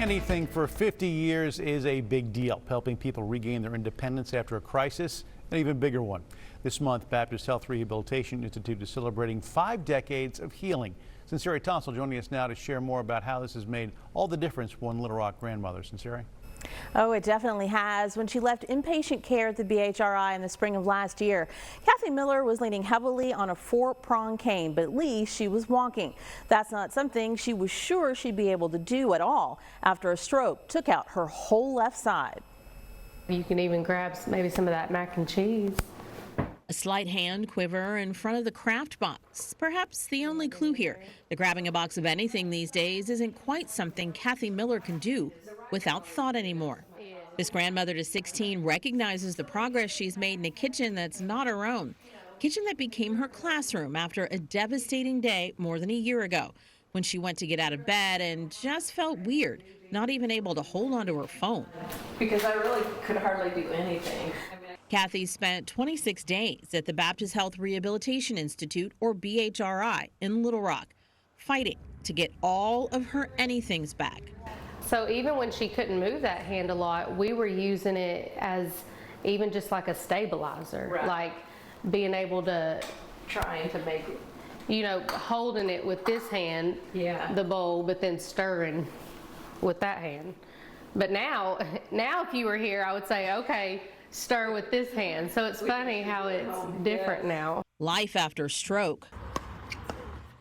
Doing anything for 50 years is a big deal, helping people regain their independence after a crisis, an even bigger one. This month, Baptist Health Rehabilitation Institute is celebrating 5 decades of healing. Sincere Tonsel joining us now to share more about how this has made all the difference for one Little Rock grandmother. Sincere? Oh, it definitely has. When she left inpatient care at the BHRI in the spring of last year, Kathy Miller was leaning heavily on a 4-prong cane, but at least she was walking. That's not something she was sure she'd be able to do at all after a stroke took out her whole left side. You can even grab maybe some of that mac and cheese. A slight hand quiver in front of the Kraft box. Perhaps the only clue here. The grabbing a box of anything these days isn't quite something Kathy Miller can do without thought anymore. This grandmother to 16 recognizes the progress she's made in a kitchen that's not her own. Kitchen that became her classroom after a devastating day more than a year ago, when she went to get out of bed and just felt weird, not even able to hold onto her phone. Because I really could hardly do anything. Kathy spent 26 days at the Baptist Health Rehabilitation Institute, or BHRI, in Little Rock, fighting to get all of her anythings back. So even when she couldn't move that hand a lot, we were using it as even just like a stabilizer, right. Like being able to, Trying to make it, you know, holding it with this hand, yeah, the bowl, but then stirring with that hand. But now if you were here, I would say, okay, stir with this hand. So it's funny how it's different now. Life after stroke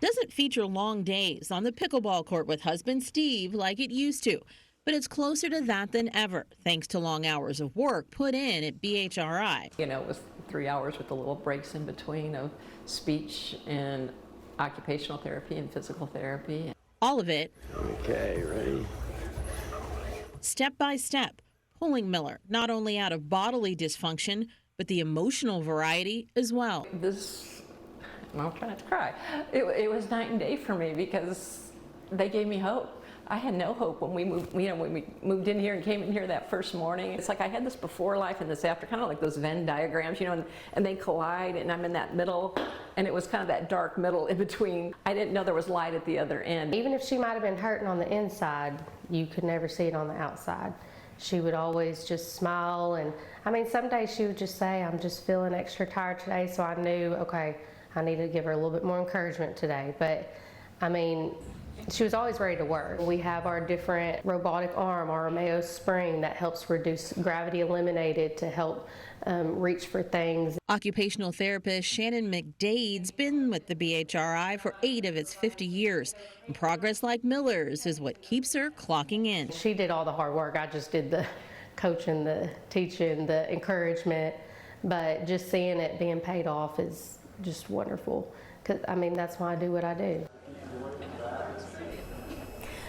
doesn't feature long days on the pickleball court with husband Steve like it used to, but it's closer to that than ever, thanks to long hours of work put in at BHRI. you know, it was 3 hours with the little breaks in between of speech and occupational therapy and physical therapy. All of it, Okay, ready? step by step, pulling Miller not only out of bodily dysfunction, but the emotional variety as well. I'm trying not to cry. It was night and day for me because they gave me hope. I had no hope when we moved, when we moved in here and came in here that first morning. It's like I had this before life and this after, kind of like those Venn diagrams, and they collide, and I'm in that middle, and it was kind of that dark middle in between. I didn't know there was light at the other end. Even if she might have been hurting on the inside, you could never see it on the outside. She would always just smile, and I mean, some days she would just say, I'm just feeling extra tired today, so I knew, okay, I needed to give her a little bit more encouragement today. But I mean, she was always ready to work. We have our different robotic arm, our Mayo spring that helps reduce gravity eliminated to help reach for things. Occupational therapist Shannon McDade's been with the BHRI for 8 of its 50 years. And progress like Miller's is what keeps her clocking in. She did all the hard work. I just did the coaching, the teaching, the encouragement. But just seeing it being paid off is just wonderful. 'Cause I mean, that's why I do what I do.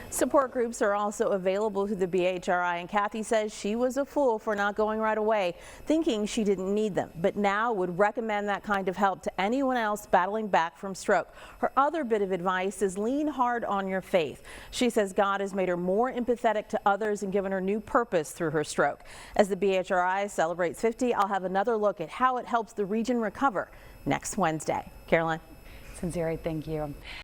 Support groups are also available through the BHRI, and Kathy says she was a fool for not going right away, thinking she didn't need them, but now would recommend that kind of help to anyone else battling back from stroke. Her other bit of advice is lean hard on your faith. She says God has made her more empathetic to others and given her new purpose through her stroke. As the BHRI celebrates 50, I'll have another look at how it helps the region recover next Wednesday. Caroline. Sincere, thank you.